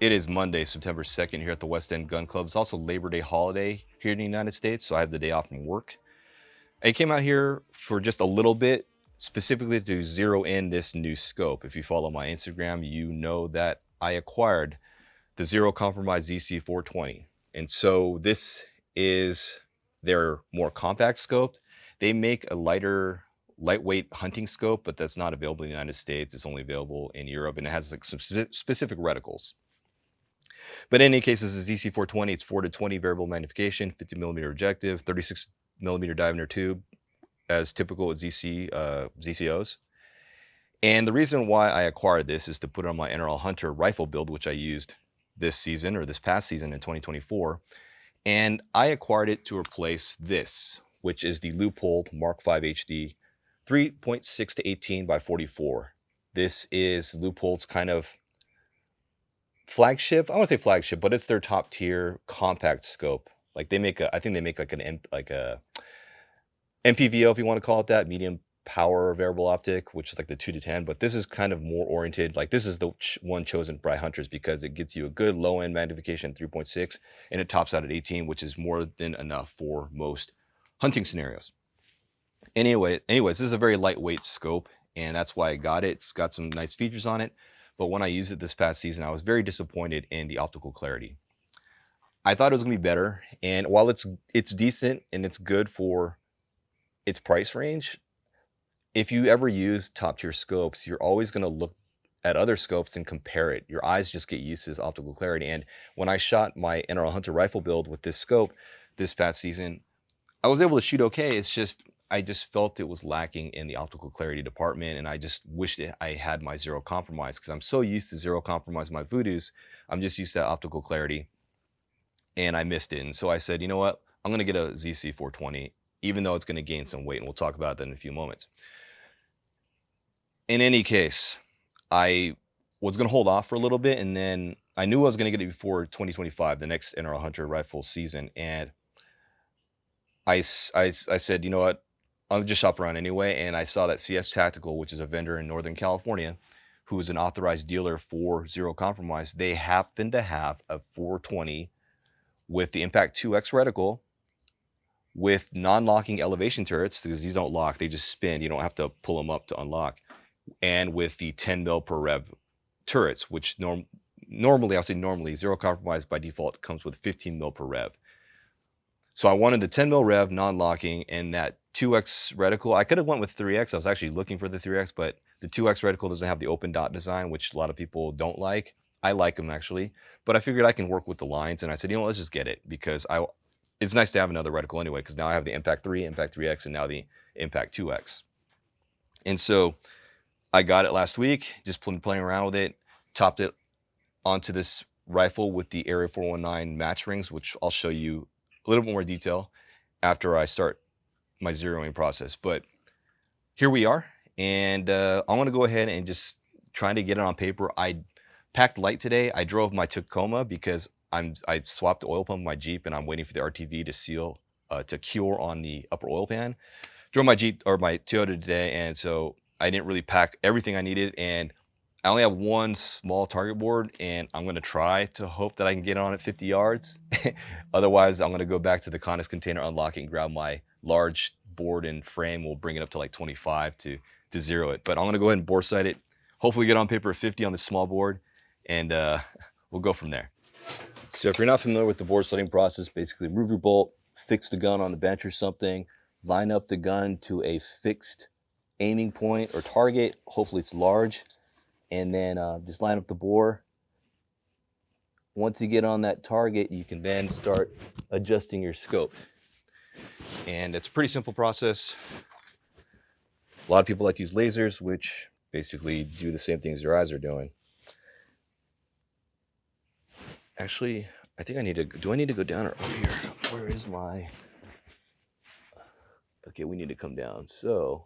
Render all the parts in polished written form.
It is Monday, September 2nd here at the West End Gun Club. It's also Labor Day holiday here in the United States, so I have the day off from work. I came out here for just a little bit, specifically to zero in this new scope. If you follow my Instagram, you know that I acquired the Zero Compromise ZC420. And so this is their more compact scope. They make a lightweight hunting scope, but that's not available in the United States. It's only available in Europe, and it has like some specific reticles. But in any case, this is ZC420. It's 4-20 variable magnification, 50 millimeter objective, 36 millimeter diameter tube, as typical with ZCOs. And the reason why I acquired this is to put it on my NRL Hunter rifle build, which I used this season or this past season in 2024. And I acquired it to replace this, which is the Leupold Mark 5 HD 3.6 to 18 by 44. This is Leupold's kind of flagship. I won't say flagship, but it's their top tier compact scope. Like they make I think they make like a MPVO, if you want to call it that, medium power variable optic, which is like the 2-10. But this is kind of more oriented. Like this is the one chosen by hunters because it gets you a good low end magnification 3.6, and it tops out at 18, which is more than enough for most hunting scenarios. Anyways, this is a very lightweight scope, and that's why I got it. It's got some nice features on it. But when I used it this past season, I was very disappointed in the optical clarity. I thought it was going to be better, and while it's decent and it's good for its price range, if you ever use top tier scopes, you're always going to look at other scopes and compare it. Your eyes just get used to this optical clarity. And when I shot my NRL Hunter rifle build with this scope this past season, I was able to shoot okay. It's just I just felt it was lacking in the optical clarity department, and I just wished I had my Zero Compromise because I'm so used to Zero Compromise my Voodoos. I'm just used to that optical clarity, and I missed it. And so I said, you know what? I'm going to get a ZC420, even though it's going to gain some weight, and we'll talk about that in a few moments. In any case, I was going to hold off for a little bit, and then I knew I was going to get it before 2025, the next NRL Hunter rifle season, and I said, you know what? I'll just shop around anyway, and I saw that CS Tactical, which is a vendor in Northern California, who is an authorized dealer for Zero Compromise. They happen to have a 420 with the MPCT2X reticle with non-locking elevation turrets, because these don't lock, they just spin. You don't have to pull them up to unlock. And with the 10 mil per rev turrets, which normally, I'll say normally, Zero Compromise by default comes with 15 mil per rev. So I wanted the 10 mil rev non-locking and that 2X reticle. I could have went with 3X. I was actually looking for the 3X, but the 2X reticle doesn't have the open dot design, which a lot of people don't like. I like them actually, but I figured I can work with the lines, and I said, you know, let's just get it because it's nice to have another reticle anyway, because now I have the Impact 3, Impact 3X, and now the Impact 2X. And so I got it last week, just playing around with it, topped it onto this rifle with the Area 419 match rings, which I'll show you a little bit more detail after I start my zeroing process. But here we are, and I want to go ahead and just try to get it on paper. I packed light today. I drove my Tacoma because I swapped the oil pump in my Jeep, and I'm waiting for the RTV to seal to cure on the upper oil pan. Drove my Jeep or my Toyota today, and so I didn't really pack everything I needed, and I only have one small target board, and I'm going to try to hope that I can get on at 50 yards. Otherwise, I'm going to go back to the Connex container, unlock it, and grab my large board and frame. We'll bring it up to like 25 to zero it. But I'm going to go ahead and bore sight it, hopefully get on paper at 50 on the small board, and we'll go from there. So if you're not familiar with the bore sighting process, basically remove your bolt, fix the gun on the bench or something, line up the gun to a fixed aiming point or target. Hopefully it's large. And then just line up the bore. Once you get on that target, you can then start adjusting your scope. And it's a pretty simple process. A lot of people like to use lasers, which basically do the same thing as your eyes are doing. Actually, I think I need to, do I need to go down or up here? Where is my, okay, we need to come down. So,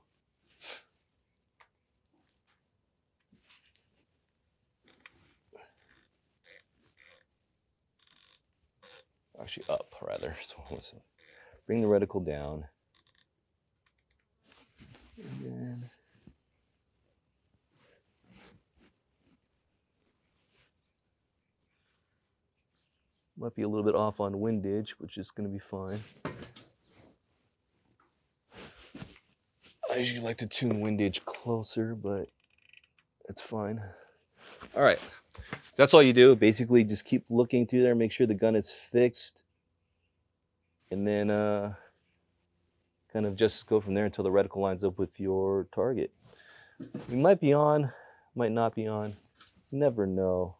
actually up rather. So bring the reticle down. And then Might be a little bit off on windage, which is going to be fine. I usually like to tune windage closer, but that's fine. All right, that's all you do. Basically, just keep looking through there, make sure the gun is fixed, and then kind of just go from there until the reticle lines up with your target. We might be on, might not be on. Never know.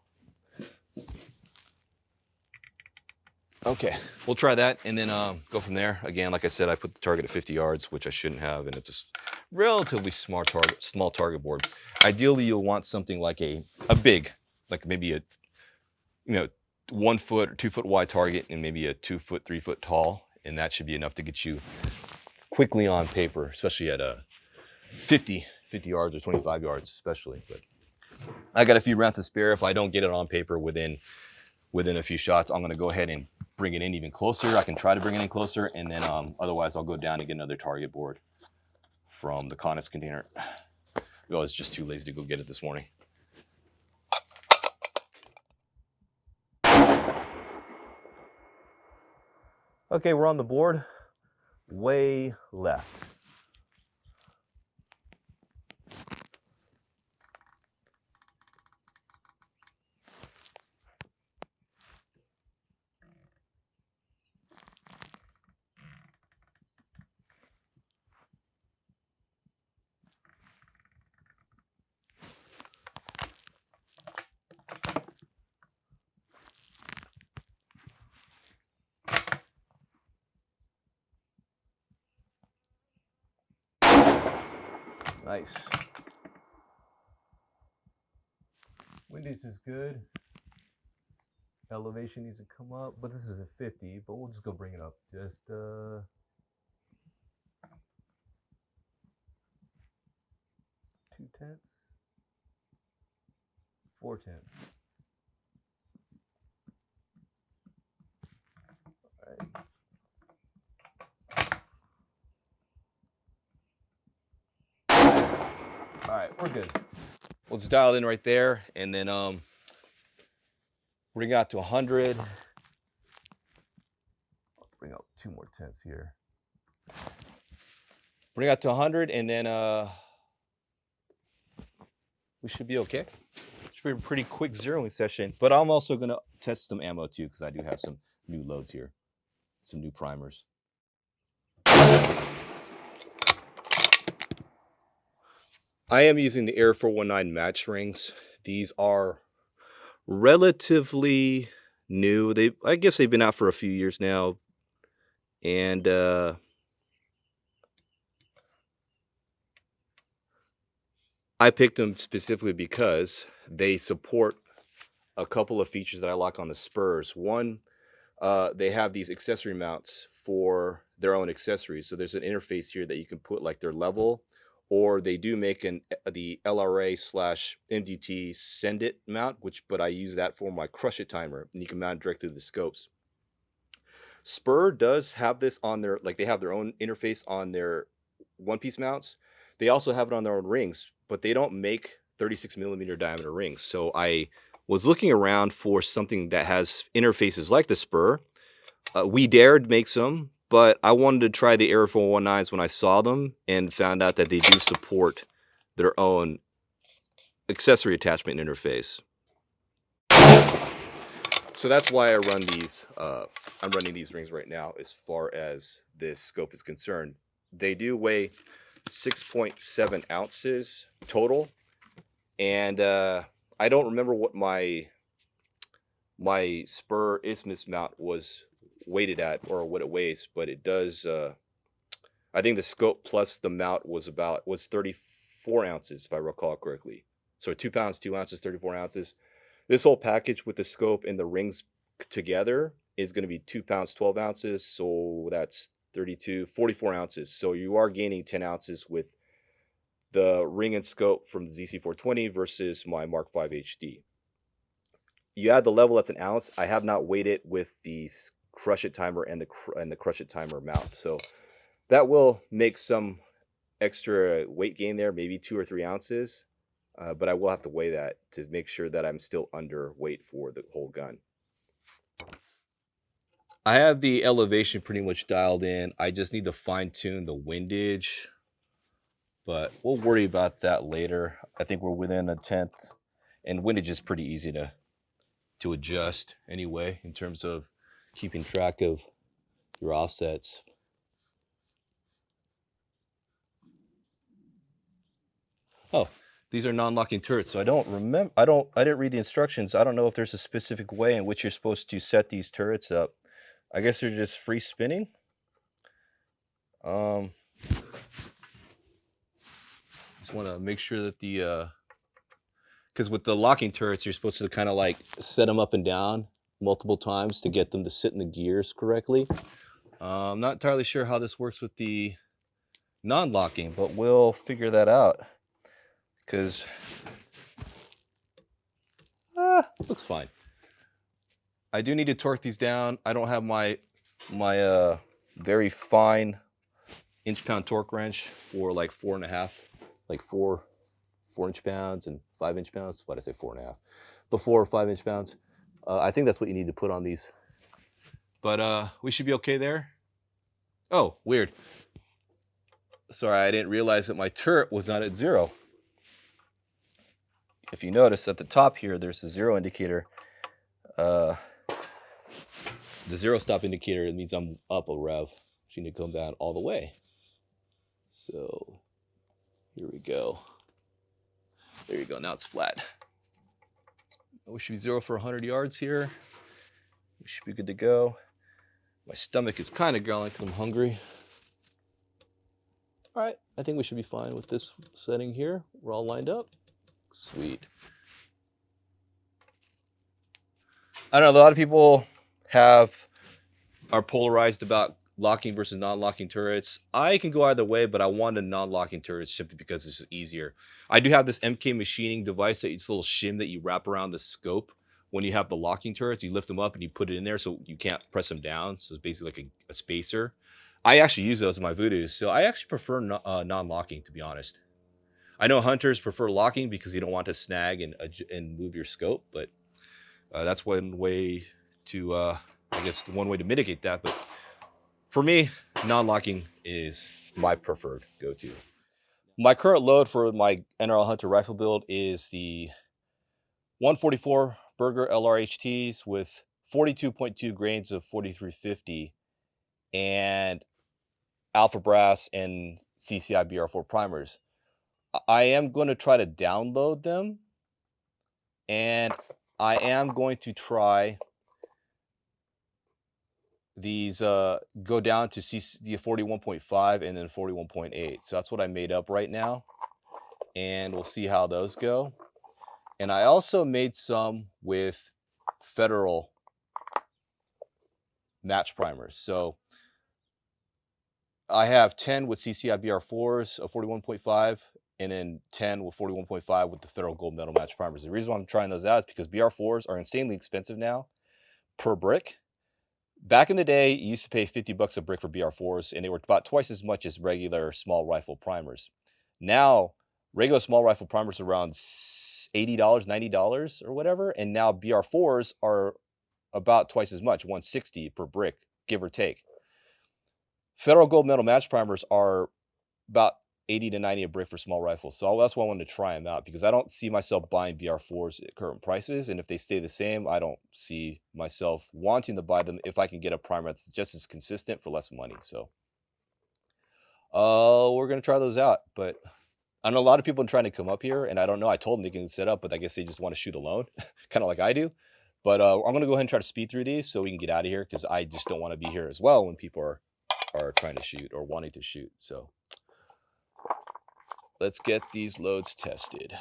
Okay, we'll try that and then go from there. Again, like I said, I put the target at 50 yards, which I shouldn't have, and it's a relatively small target board. Ideally, you'll want something like a big, like maybe a 1 foot or 2 foot wide target and maybe a 2 foot, 3 foot tall, and that should be enough to get you quickly on paper, especially at 50 yards or 25 yards, especially. But I got a few rounds to spare. If I don't get it on paper within a few shots, I'm going to go ahead and bring it in even closer. I can try to bring it in closer, and then otherwise I'll go down and get another target board from the Connex container. I was just too lazy to go get it this morning. Okay, we're on the board. Way left. Nice. Windage is good. Elevation needs to come up, but this is a 50, but we'll just go bring it up. Just 2/10, 4/10. All right, we're good. We'll just dial it in right there, and then bring it out to 100. I'll bring out 2 more tenths here. Bring it out to 100, and then we should be okay. Should be a pretty quick zeroing session. But I'm also going to test some ammo too, because I do have some new loads here, some new primers. I am using the Air 419 match rings. These are relatively new. I guess they've been out for a few years now, and I picked them specifically because they support a couple of features that I like on the Spurs. One, they have these accessory mounts for their own accessories. So there's an interface here that you can put like their level, or they do make the LRA/MDT send it mount, but I use that for my crush it timer, and you can mount it directly to the scopes. Spur does have this on their, like they have their own interface on their one-piece mounts. They also have it on their own rings, but they don't make 36 millimeter diameter rings. So I was looking around for something that has interfaces like the Spur. We Dared makes them, but I wanted to try the Air 419s when I saw them and found out that they do support their own accessory attachment interface. So that's why I run these. I'm running these rings right now as far as this scope is concerned. They do weigh 6.7 ounces total, and I don't remember what my Spur Isthmus mount was weighted at or what it weighs, but it does. I think the scope plus the mount was 34 ounces if I recall correctly. So 2 pounds, 2 ounces, 34 ounces. This whole package with the scope and the rings together is going to be 2 pounds, 12 ounces. So that's 44 ounces. So you are gaining 10 ounces with the ring and scope from the ZC420 versus my Mark V HD. You add the level, that's an ounce. I have not weighed it with the crush it timer and the crush it timer mount. So that will make some extra weight gain there, maybe 2 or 3 ounces. But I will have to weigh that to make sure that I'm still under weight for the whole gun. I have the elevation pretty much dialed in. I just need to fine tune the windage, but we'll worry about that later. I think we're within a tenth, and windage is pretty easy to adjust anyway in terms of keeping track of your offsets. Oh, these are non-locking turrets, so I didn't read the instructions. I don't know if there's a specific way in which you're supposed to set these turrets up. I guess they're just free spinning. Just want to make sure that because with the locking turrets, you're supposed to kind of like set them up and down multiple times to get them to sit in the gears correctly. I'm not entirely sure how this works with the non-locking, but we'll figure that out. Because looks fine. I do need to torque these down. I don't have my very fine inch-pound torque wrench for like 4.5, like 4 inch-pounds and 5 inch-pounds. Why did I say 4.5? But 4 or 5 inch-pounds. I think that's what you need to put on these. But we should be okay there. Oh, weird. Sorry, I didn't realize that my turret was not at 0. If you notice at the top here, there's a 0 indicator. The 0 stop indicator means I'm up a rev. I need to come down all the way. So here we go. There you go. Now it's flat. We should be 0 for 100 yards here. We should be good to go. My stomach is kind of growling because I'm hungry. All right, I think we should be fine with this setting here. We're all lined up. Sweet. I don't know, a lot of people are polarized about locking versus non-locking turrets. I can go either way, but I want a non-locking turret simply because it's easier. I do have this MK machining device that it's a little shim that you wrap around the scope. When you have the locking turrets, you lift them up and you put it in there so you can't press them down. So it's basically like a spacer. I actually use those in my Voodoos, so I actually prefer non-locking, to be honest. I know hunters prefer locking because you don't want to snag and move your scope, but that's one way to, I guess, one way to mitigate that. But for me, non-locking is my preferred go-to. My current load for my NRL Hunter rifle build is the 144 Burger LRHTs with 42.2 grains of 4350 and Alpha Brass and CCI BR4 primers. I am going to try to download them, and I am going to try these go down to the 41.5 and then 41.8. So that's what I made up right now, and we'll see how those go. And I also made some with Federal match primers. So I have 10 with CCI BR4s of 41.5 and then 10 with 41.5 with the Federal Gold Medal match primers. The reason why I'm trying those out is because BR4s are insanely expensive now per brick. Back in the day, you used to pay $50 a brick for BR4s, and they were about twice as much as regular small rifle primers. Now, regular small rifle primers are around $80, $90 or whatever, and now BR4s are about twice as much, $160 per brick, give or take. Federal Gold Medal match primers are about $80 to $90 a brick for small rifles. So that's why I wanted to try them out, because I don't see myself buying BR4s at current prices. And if they stay the same, I don't see myself wanting to buy them if I can get a primer that's just as consistent for less money. So we're going to try those out. But I know a lot of people are trying to come up here, and I don't know. I told them they can set up, but I guess they just want to shoot alone, kind of like I do. But I'm going to go ahead and try to speed through these so we can get out of here, because I just don't want to be here as well when people are trying to shoot or wanting to shoot. So let's get these loads tested.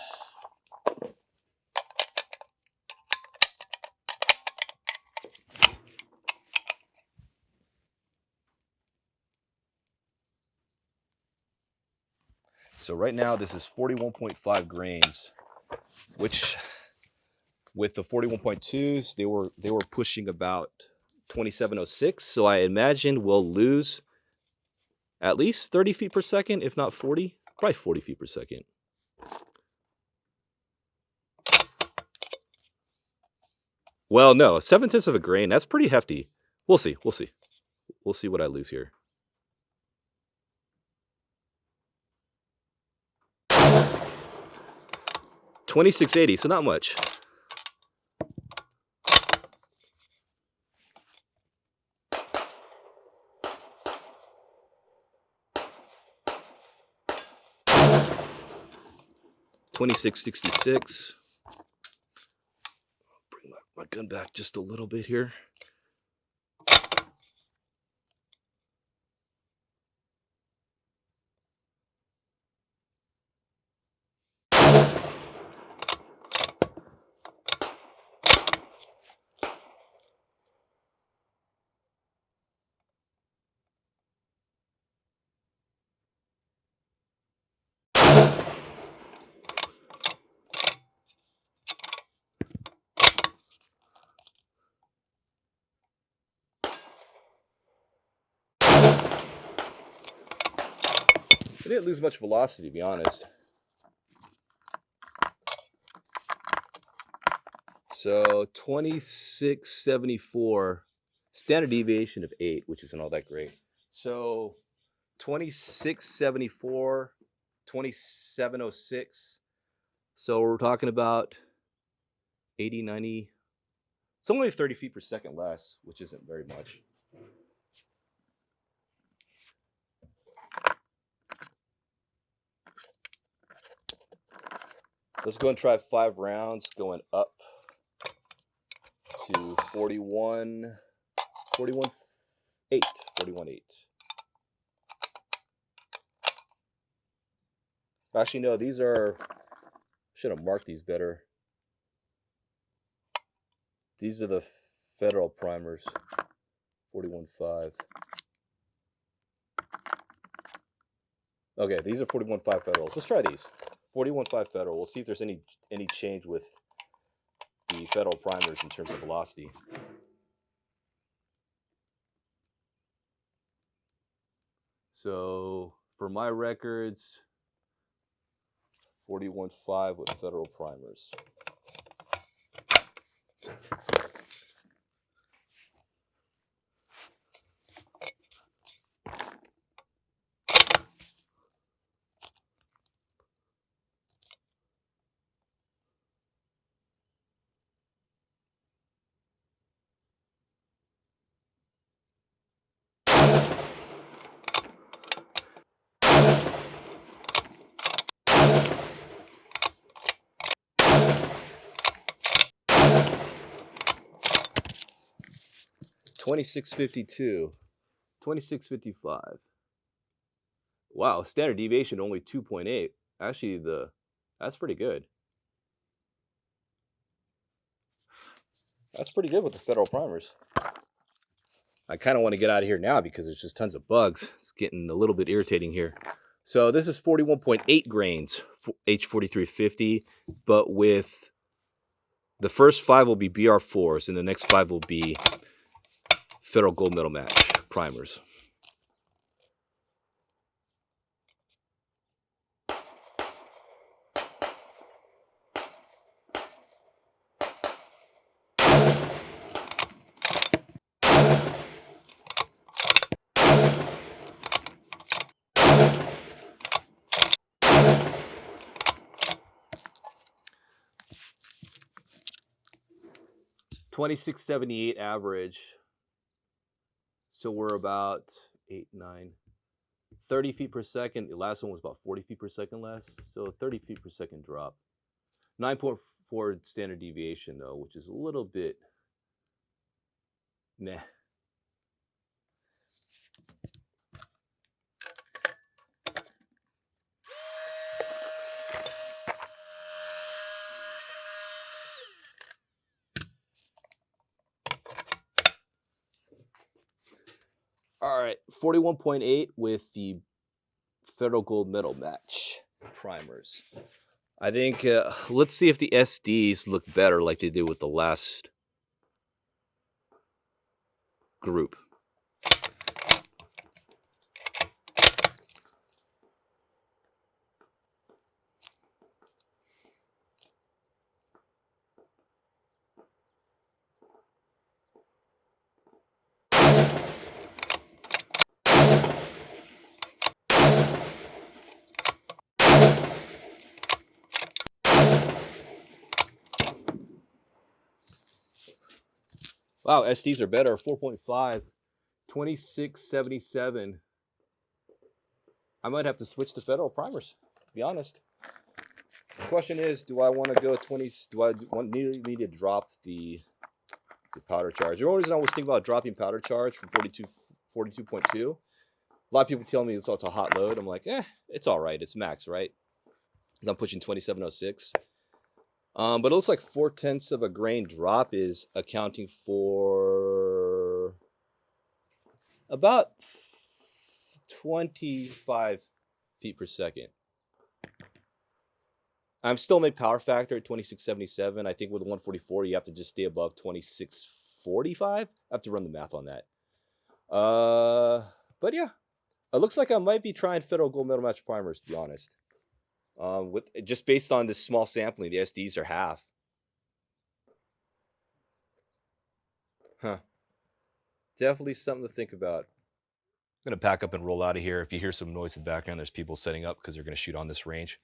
So right now this is 41.5 grains, which with the 41.2s, they were pushing about 2706. So I imagine we'll lose at least 30 feet per second, if not 40, probably 40 feet per second. Well, no, 7/10 of a grain, that's pretty hefty. We'll see. We'll see. We'll see what I lose here. $26.80, so not much. $26.66. Bring my gun back just a little bit here. I didn't lose much velocity, to be honest. So 2674, standard deviation of 8, which isn't all that great. So 2674, 2706. So we're talking about 80, 90. It's only 30 feet per second less, which isn't very much. Let's go and try 5 rounds going up to 41, 41.8, 41.8. Actually, no, these are, should have marked these better. These are the federal primers, 41.5. Okay, these are 41.5 federals. Let's try these. 41.5 federal. We'll see if there's any change with the federal primers in terms of velocity. So for my records, 41.5 with federal primers. $26.52, $26.55. Wow, standard deviation only 2.8. Actually, that's pretty good. That's pretty good with the federal primers. I kind of want to get out of here now because there's just tons of bugs. It's getting a little bit irritating here. So this is 41.8 grains H4350, but with the first 5 will be BR4s and the next 5 will be federal gold medal match primers. $26.78 average. So we're about 8, 9, 30 feet per second. The last one was about 40 feet per second less. So 30 feet per second drop. 9.4 standard deviation though, which is a little bit meh. All right, 41.8 with the federal gold medal match primers. I think let's see if the SDs look better like they did with the last group. Wow, SDs are better. 4.5, 2677. I might have to switch to Federal Primers, to be honest. The question is, do I want to go 20? Do I need to drop the powder charge? The only reason I was thinking about dropping powder charge from 42.2. A lot of people tell me it's a hot load. I'm like, it's all right. It's max, right? Because I'm pushing 2706. But it looks like 0.4 of a grain drop is accounting for about 25 feet per second. I'm still mid power factor at 2677. I think with 144, you have to just stay above 2645. I have to run the math on that. But yeah, it looks like I might be trying Federal Gold Medal Match Primers, to be honest. With just based on this small sampling, the SDs are half. Huh. Definitely something to think about. I'm going to pack up and roll out of here. If you hear some noise in the background, there's people setting up because they're going to shoot on this range.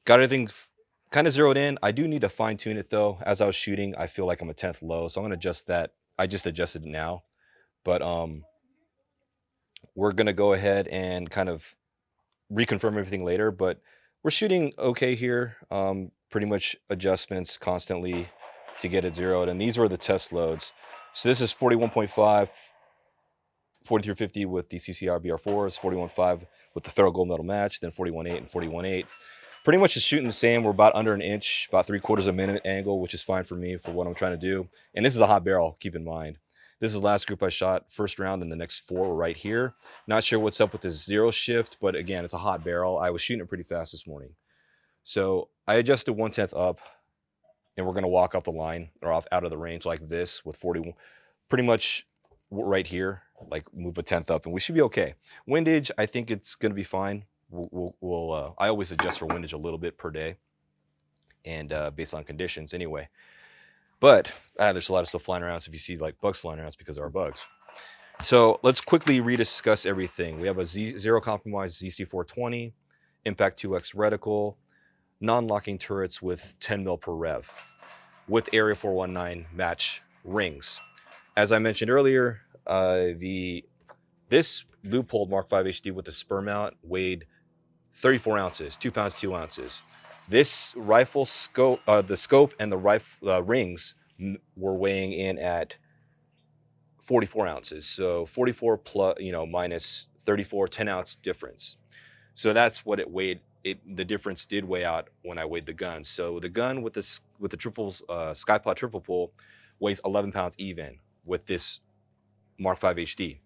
Got everything kind of zeroed in. I do need to fine tune it though. As I was shooting, I feel like I'm a 10th low, so I'm going to adjust that. I just adjusted it now, but we're going to go ahead and kind of reconfirm everything later, but we're shooting okay here. Pretty much adjustments constantly to get it zeroed, and these were the test loads. So this is 41.5, 4350 with the CCR BR4s, 41.5 with the Federal Gold Medal Match, then 41.8 and 41.8. Pretty much just shooting the same. We're about under an inch, about 3/4 a minute angle, which is fine for me for what I'm trying to do. And this is a hot barrel, keep in mind. This is the last group I shot, first round, and the next 4 were right here. Not sure what's up with this zero shift, but again, it's a hot barrel. I was shooting it pretty fast this morning. So I adjusted 1/10 up, and we're going to walk off the line or off out of the range like this with 41, pretty much right here, like move a 10th up, and we should be okay. Windage, I think it's going to be fine. I always adjust for windage a little bit per day, and based on conditions anyway. But there's a lot of stuff flying around. So if you see like bugs flying around, it's because there are bugs. So let's quickly rediscuss everything. We have a Zero Compromise ZC420, MPCT2X reticle, non-locking turrets with 10 mil per rev, with Area 419 match rings. As I mentioned earlier, this Leupold Mark 5 HD with the spur mount weighed 34 ounces, 2 pounds, 2 ounces. This rifle scope, the scope and the rifle rings were weighing in at 44 ounces. So 44 plus, minus 34, 10 ounce difference. So that's what it weighed. The difference did weigh out when I weighed the gun. So the gun with the triple Skypod triple pull weighs 11 pounds even with this Mark 5 HD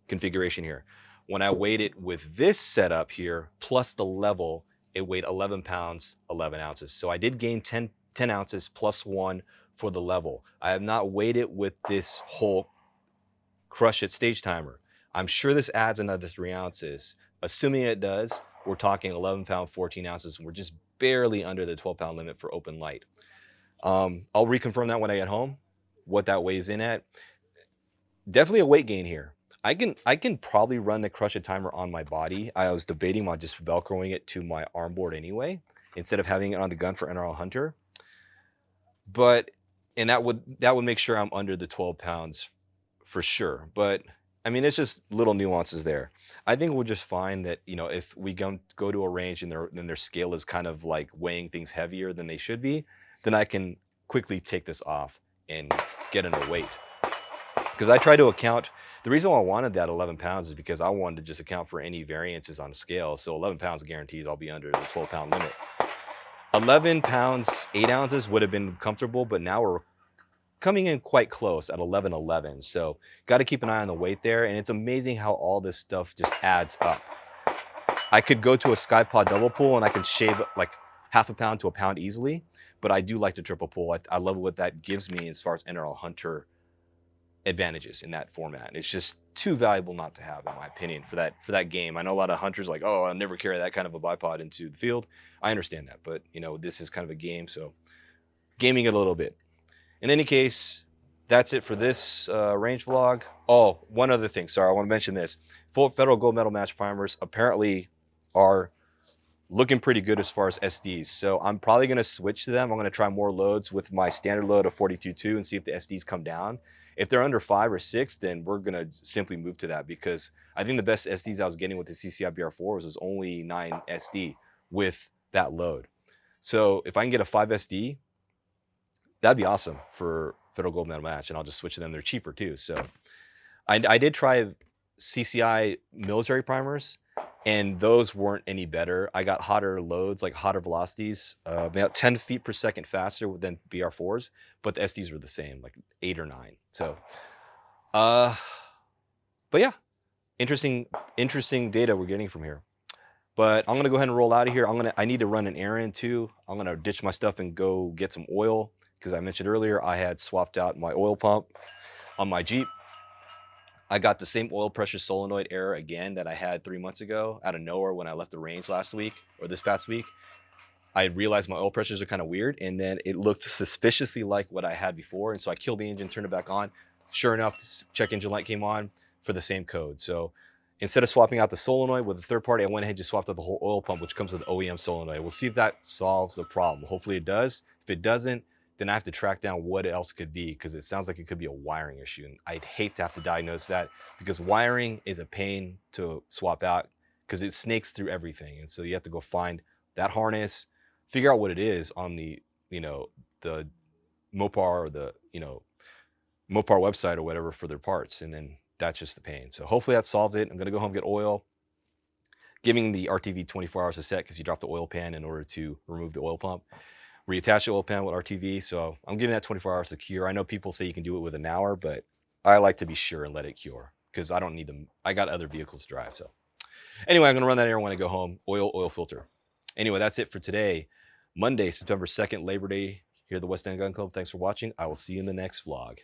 configuration here. When I weighed it with this setup here, plus the level, it weighed 11 pounds, 11 ounces. So I did gain 10 ounces plus 1 for the level. I have not weighed it with this whole Crush It stage timer. I'm sure this adds another 3 ounces. Assuming it does, we're talking 11 pound, 14 ounces. And we're just barely under the 12 pound limit for open light. I'll reconfirm that when I get home, what that weighs in at. Definitely a weight gain here. I can probably run the Crush It timer on my body. I was debating on just velcroing it to my arm board anyway, instead of having it on the gun for NRL Hunter. And that would make sure I'm under the 12 pounds for sure. But I mean, it's just little nuances there. I think we'll just find that, if we go to a range and their scale is kind of like weighing things heavier than they should be, then I can quickly take this off and get under weight. Because I try to account, the reason why I wanted that 11 pounds is because I wanted to just account for any variances on scale. So 11 pounds guarantees I'll be under the 12 pound limit. 11 pounds, 8 ounces would have been comfortable, but now we're coming in quite close at 11.11. So got to keep an eye on the weight there. And it's amazing how all this stuff just adds up. I could go to a Skypod double pull and I can shave like half a pound to a pound easily, but I do like the triple pull. I love what that gives me as far as NRL Hunter advantages in that format. It's just too valuable not to have, in my opinion, for that game. I know a lot of hunters like, oh, I'll never carry that kind of a bipod into the field. I understand that, but this is kind of a game, so gaming it a little bit. In any case, that's it for this range vlog. Oh, one other thing. Sorry, I want to mention this. Full Federal Gold Medal Match Primers apparently are looking pretty good as far as SDs. So I'm probably going to switch to them. I'm going to try more loads with my standard load of 42.2 and see if the SDs come down. If they're under 5 or 6, then we're going to simply move to that, because I think the best SDs I was getting with the CCI BR4s was only 9 SD with that load. So if I can get a 5 SD, that'd be awesome for Federal Gold Medal Match, and I'll just switch to them. They're cheaper too. So I did try CCI military primers, and those weren't any better. I got hotter loads, like hotter velocities, about 10 feet per second faster than BR4s, but the SDs were the same, like 8 or 9. So, but yeah, interesting data we're getting from here. But I'm gonna go ahead and roll out of here. I need to run an errand too. I'm gonna ditch my stuff and go get some oil, because I mentioned earlier I had swapped out my oil pump on my Jeep. I got the same oil pressure solenoid error again that I had 3 months ago out of nowhere when I left the range last week, or this past week. I realized my oil pressures are kind of weird, and then it looked suspiciously like what I had before. And so I killed the engine, turned it back on. Sure enough, the check engine light came on for the same code. So instead of swapping out the solenoid with a third party, I went ahead and just swapped out the whole oil pump, which comes with the OEM solenoid. We'll see if that solves the problem. Hopefully it does. If it doesn't, then I have to track down what else it could be, because it sounds like it could be a wiring issue. And I'd hate to have to diagnose that, because wiring is a pain to swap out, because it snakes through everything. And so you have to go find that harness, figure out what it is on the, the Mopar, or the, Mopar website or whatever for their parts. And then that's just the pain. So hopefully that solves it. I'm going to go home, get oil, giving the RTV 24 hours to set, because you drop the oil pan in order to remove the oil pump. Reattach the oil pan with RTV. So I'm giving that 24 hours to cure. I know people say you can do it with an hour, but I like to be sure and let it cure, because I don't need them. I got other vehicles to drive. So anyway, I'm going to run that errand when I go home. Oil filter. Anyway, that's it for today. Monday, September 2nd, Labor Day, here at the West End Gun Club. Thanks for watching. I will see you in the next vlog.